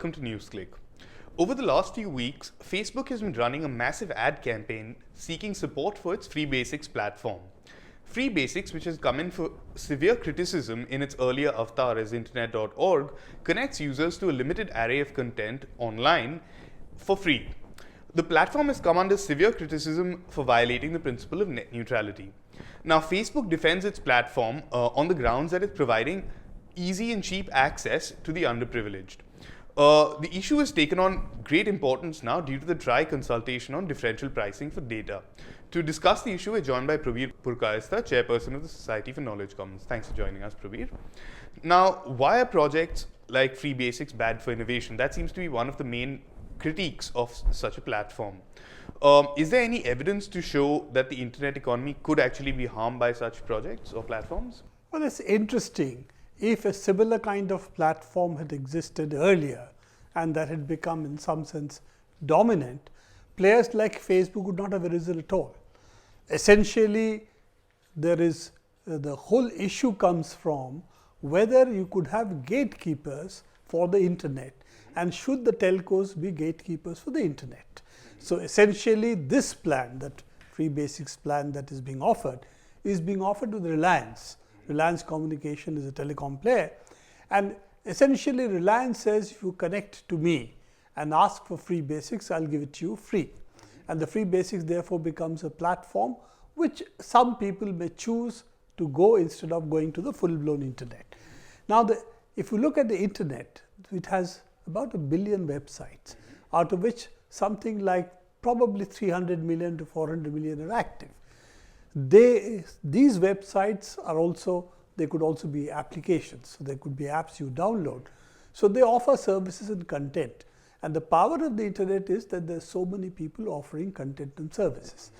welcome to NewsClick. Over the last few weeks, Facebook has been running a massive ad campaign seeking support for its Free Basics platform. Free Basics, which has come in for severe criticism in its earlier avatar as internet.org, connects users to a limited array of content online for free. The platform has come under severe criticism for violating the principle of net neutrality. Now, Facebook defends its platform on the grounds that it's providing easy and cheap access to the underprivileged. The issue has taken on great importance now due to the TRAI consultation on differential pricing for data. To discuss the issue, we're joined by Prabir Purkayastha, Chairperson of the Society for Knowledge Commons. Thanks for joining us, Prabir. Now, why are projects like Free Basics bad for innovation? That seems to be one of the main critiques of such a platform. Is there any evidence to show that the internet economy could actually be harmed by such projects or platforms? Well, it's interesting. If a similar kind of platform had existed earlier and that had become in some sense dominant, players like Facebook would not have arisen at all. Essentially, there is the whole issue comes from whether you could have gatekeepers for the internet and should the telcos be gatekeepers for the internet. So essentially, this plan, that Free Basics plan that is being offered to the Reliance. Reliance Communication is a telecom player, and essentially Reliance says, if you connect to me and ask for Free Basics, I'll give it to you free. And the Free Basics therefore becomes a platform which some people may choose to go instead of going to the full-blown internet. Now, if you look at the internet, it has about 1 billion websites, out of which something like probably 300 million to 400 million are active. These websites are also, they could also be applications. So, they could be apps you download. So, they offer services and content. And the power of the internet is that there are so many people offering content and services.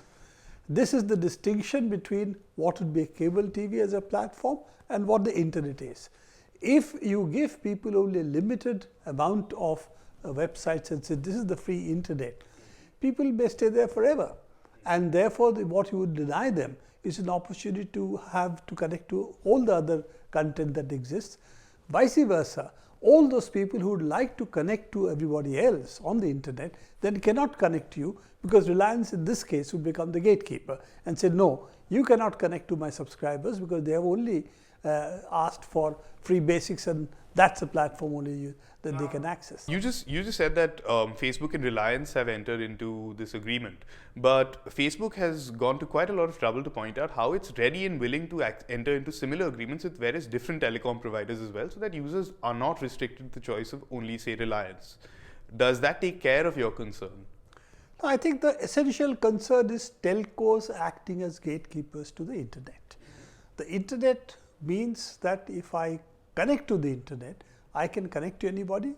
This is the distinction between what would be a cable TV as a platform and what the internet is. If you give people only a limited amount of websites and say this is the free internet, people may stay there forever. And therefore, what you would deny them is an opportunity to have to connect to all the other content that exists. Vice versa, all those people who would like to connect to everybody else on the internet then cannot connect to you, because Reliance in this case would become the gatekeeper and say, no, you cannot connect to my subscribers because they have only asked for Free Basics, and that's a platform only that they can access. You just said that Facebook and Reliance have entered into this agreement, but Facebook has gone to quite a lot of trouble to point out how it's ready and willing to enter into similar agreements with various different telecom providers as well, so that users are not restricted to the choice of only, say, Reliance. Does that take care of your concern? I think the essential concern is telcos acting as gatekeepers to the internet. The internet means that if I connect to the internet, I can connect to anybody.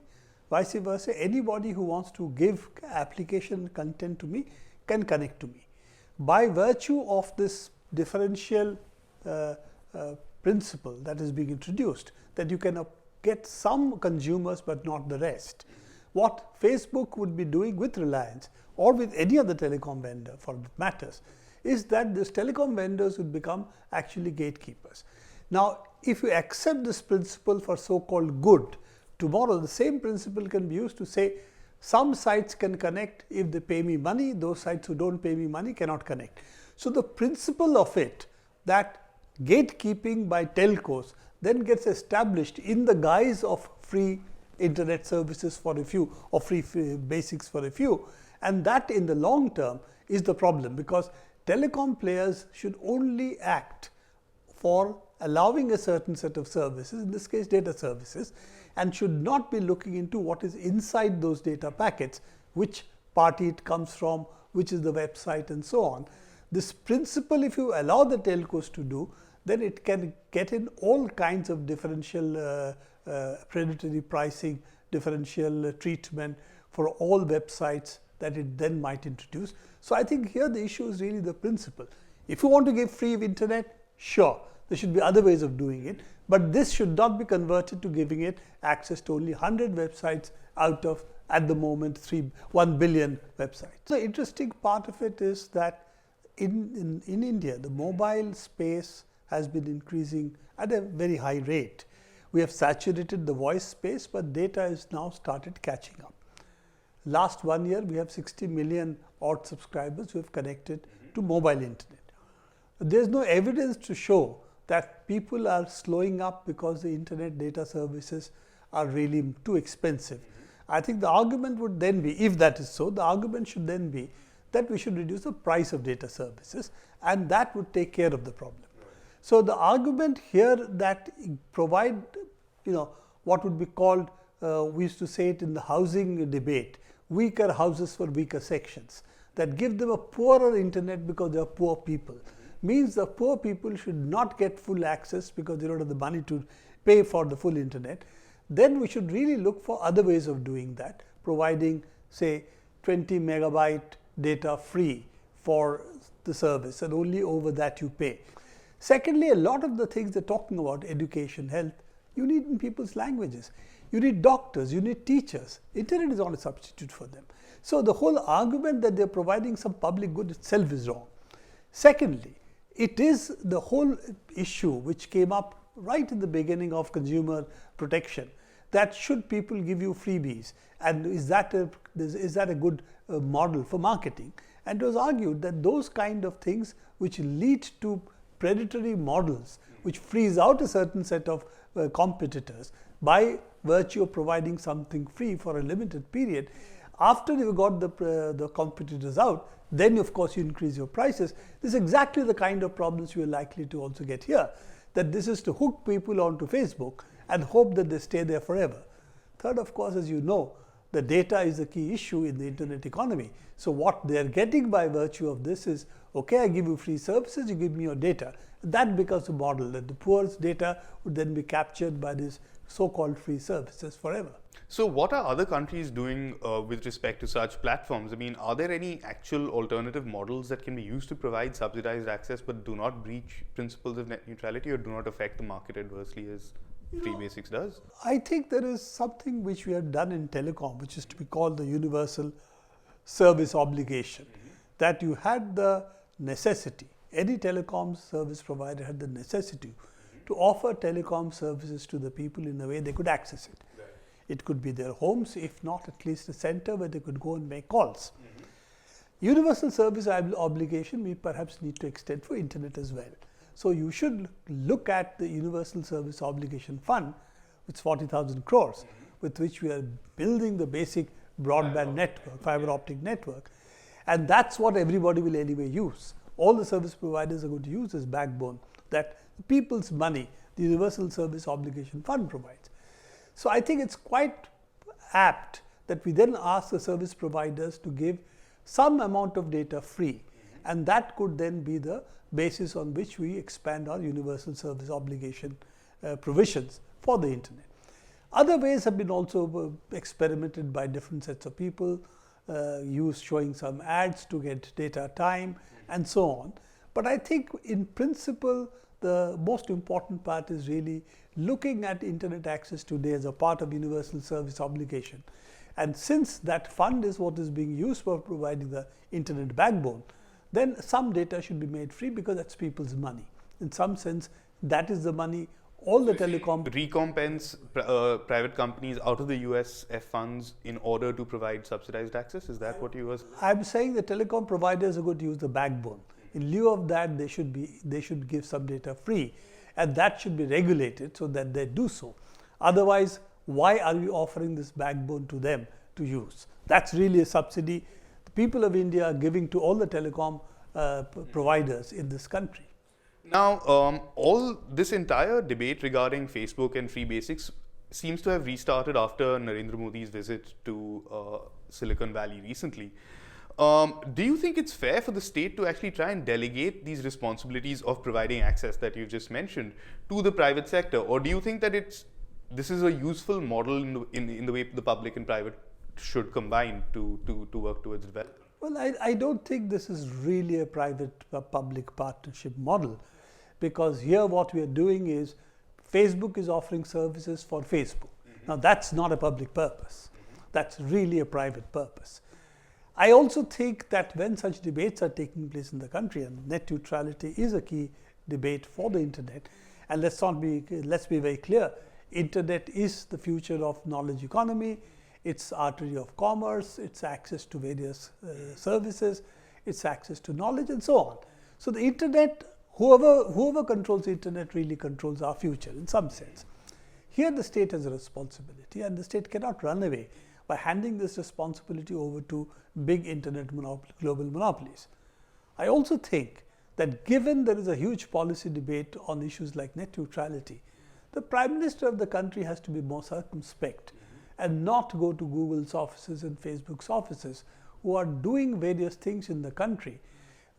Vice versa, anybody who wants to give application content to me can connect to me. By virtue of this differential principle that is being introduced, that you can get some consumers but not the rest. What Facebook would be doing with Reliance or with any other telecom vendor for matters is that these telecom vendors would become actually gatekeepers. Now, if you accept this principle for so-called good, tomorrow the same principle can be used to say some sites can connect if they pay me money, those sites who don't pay me money cannot connect. So, the principle of it, that gatekeeping by telcos then gets established in the guise of free internet services for a few or free basics for a few, and that in the long term is the problem, because telecom players should only act for allowing a certain set of services, in this case data services, and should not be looking into what is inside those data packets, which party it comes from, which is the website and so on. This principle, if you allow the telcos to do, then it can get in all kinds of differential predatory pricing, differential treatment for all websites that it then might introduce. So, I think here the issue is really the principle. If you want to give free internet, sure, there should be other ways of doing it, but this should not be converted to giving it access to only 100 websites out of, at the moment, 1 billion websites. The interesting part of it is that in India, the mobile space has been increasing at a very high rate. We have saturated the voice space, but data has now started catching up. Last 1 year, we have 60 million odd subscribers who have connected to mobile internet. There's no evidence to show that people are slowing up because the internet data services are really too expensive. I think the argument would then be, if that is so, the argument should then be that we should reduce the price of data services, and that would take care of the problem. So the argument here that provide, what would be called, we used to say it in the housing debate, weaker houses for weaker sections, that give them a poorer internet because they are poor people, means the poor people should not get full access because they don't have the money to pay for the full internet. Then we should really look for other ways of doing that, providing, say, 20 megabyte data free for the service, and only over that you pay. Secondly, a lot of the things they're talking about, education, health, you need in people's languages. You need doctors, you need teachers. Internet is not a substitute for them. So the whole argument that they're providing some public good itself is wrong. Secondly, it is the whole issue which came up right in the beginning of consumer protection, that should people give you freebies, and is that a good model for marketing? And it was argued that those kind of things which lead to predatory models, which freeze out a certain set of competitors by virtue of providing something free for a limited period, after you've got the competitors out, then of course you increase your prices. This is exactly the kind of problems you are likely to also get here, that this is to hook people onto Facebook and hope that they stay there forever. Third, of course, as you know, the data is a key issue in the internet economy. So what they're getting by virtue of this is, okay, I give you free services, you give me your data. That becomes a model that the poor's data would then be captured by these so-called free services forever. So what are other countries doing with respect to such platforms? I mean, are there any actual alternative models that can be used to provide subsidized access but do not breach principles of net neutrality or do not affect the market adversely as Free Basics does? I think there is something which we have done in telecom, which is to be called the universal service obligation, that you had the necessity, any telecom service provider had the necessity to offer telecom services to the people in a way they could access it. It could be their homes, if not at least a center where they could go and make calls. Universal service obligation we perhaps need to extend for internet as well. So you should look at the Universal Service Obligation Fund, which is 40,000 crores, with which we are building the basic broadband network, fiber optic network. And that's what everybody will anyway use. All the service providers are going to use this backbone that the people's money, the Universal Service Obligation Fund provides. So I think it's quite apt that we then ask the service providers to give some amount of data free, and that could then be the basis on which we expand our universal service obligation provisions for the internet. Other ways have been also experimented by different sets of people, showing some ads to get data time and so on. But I think in principle, the most important part is really looking at internet access today as a part of universal service obligation. And since that fund is what is being used for providing the internet backbone, then some data should be made free because that's people's money. In some sense, that is the money all the telecom... Recompense private companies out of the USF funds in order to provide subsidized access? Is that what you were saying? I'm saying the telecom providers are going to use the backbone. In lieu of that, they should give some data free, and that should be regulated so that they do so. Otherwise, why are we offering this backbone to them to use? That's really a subsidy the people of India are giving to all the telecom providers in this country. Now, all this entire debate regarding Facebook and Free Basics seems to have restarted after Narendra Modi's visit to Silicon Valley recently. Do you think it's fair for the state to actually try and delegate these responsibilities of providing access that you just mentioned to the private sector? Or do you think that this is a useful model in the way the public and private should combine to work towards development? Well, I don't think this is really a private-public partnership model, because here what we are doing is Facebook is offering services for Facebook. Now, that's not a public purpose. That's really a private purpose. I also think that when such debates are taking place in the country, and net neutrality is a key debate for the internet, and let's be very clear, Internet is the future of knowledge economy, it's artery of commerce, it's access to various services, it's access to knowledge and so on. So the Internet, whoever controls the Internet really controls our future in some sense. Here the state has a responsibility, and the state cannot run away by handing this responsibility over to big Internet global monopolies. I also think that given there is a huge policy debate on issues like net neutrality, the Prime Minister of the country has to be more circumspect and not go to Google's offices and Facebook's offices, who are doing various things in the country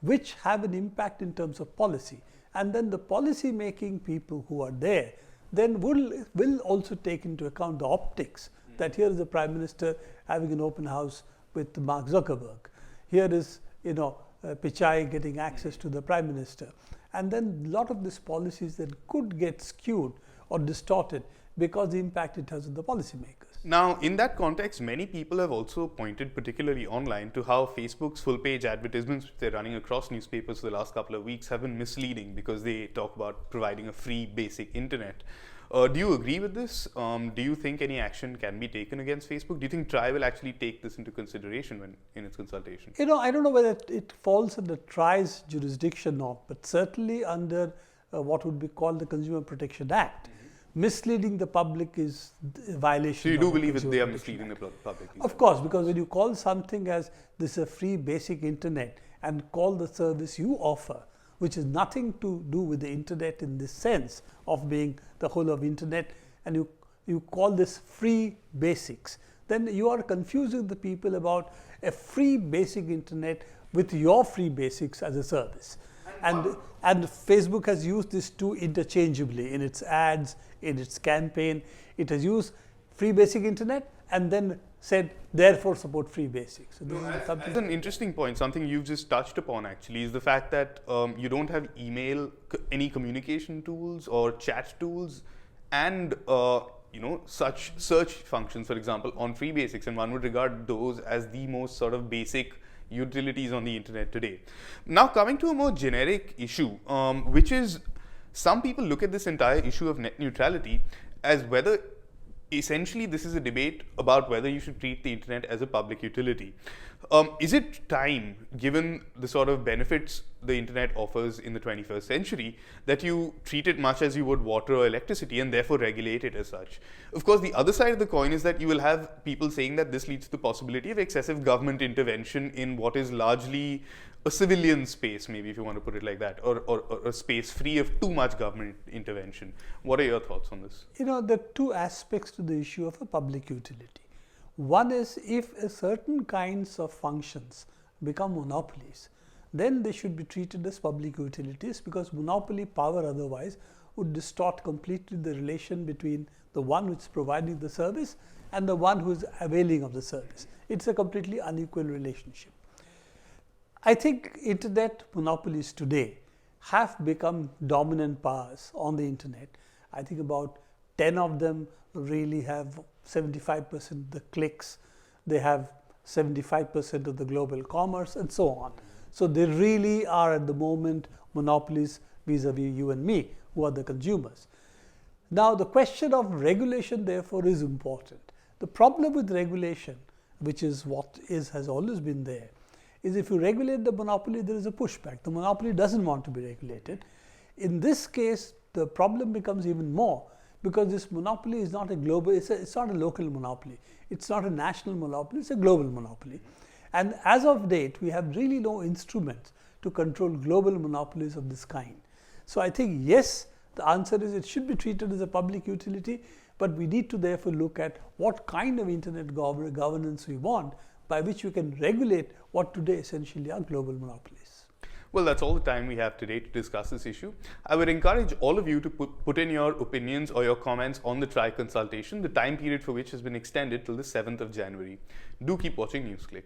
which have an impact in terms of policy. And then the policy making people who are there then will also take into account the optics, that here is the Prime Minister having an open house with Mark Zuckerberg. Here is, Pichai getting access to the Prime Minister. And then a lot of these policies that could get skewed or distorted because the impact it has on the policymakers. Now, in that context, many people have also pointed, particularly online, to how Facebook's full-page advertisements, which they're running across newspapers for the last couple of weeks, have been misleading because they talk about providing a free basic internet. Do you agree with this? Do you think any action can be taken against Facebook? Do you think TRAI will actually take this into consideration in its consultation? I don't know whether it falls under TRAI's jurisdiction or not, but certainly under what would be called the Consumer Protection Act. Misleading the public is a violation. So you do believe that they are misleading the public? Of course, because when you call something as this is a free basic internet and call the service you offer, which is nothing to do with the internet in this sense of being the whole of internet, and you call this free basics, then you are confusing the people about a free basic internet with your free basics as a service. And Facebook has used these two interchangeably in its ads, in its campaign. It has used free basic internet and then said, therefore support free basics. So that's an interesting point. Something you've just touched upon actually is the fact that you don't have any communication tools or chat tools and such search functions, for example, on free basics, and one would regard those as the most sort of basic utilities on the internet today. Now, coming to a more generic issue, which is some people look at this entire issue of net neutrality as whether essentially this is a debate about whether you should treat the internet as a public utility. Is it time, given the sort of benefits the internet offers in the 21st century, that you treat it much as you would water or electricity and therefore regulate it as such? Of course, the other side of the coin is that you will have people saying that this leads to the possibility of excessive government intervention in what is largely a civilian space, maybe if you want to put it like that, or a space free of too much government intervention. What are your thoughts on this? There are two aspects to the issue of a public utility. One is, if certain kinds of functions become monopolies, then they should be treated as public utilities, because monopoly power otherwise would distort completely the relation between the one who is providing the service and the one who is availing of the service. It's a completely unequal relationship. I think internet monopolies today have become dominant powers on the internet. I think about 10 of them really have 75% of the clicks, they have 75% of the global commerce and so on. So they really are at the moment monopolies vis-a-vis you and me, who are the consumers. Now the question of regulation therefore is important. The problem with regulation, which is what has always been there, is if you regulate the monopoly, there is a pushback. The monopoly doesn't want to be regulated. In this case, the problem becomes even more, because this monopoly is not a global, it's not a local monopoly. It's not a national monopoly, it's a global monopoly. And as of date, we have really no instruments to control global monopolies of this kind. So I think, yes, the answer is it should be treated as a public utility, but we need to therefore look at what kind of internet governance we want, by which we can regulate what today essentially are global monopolies. Well, that's all the time we have today to discuss this issue. I would encourage all of you to put in your opinions or your comments on the TRAI consultation, the time period for which has been extended till the 7th of January. Do keep watching NewsClick.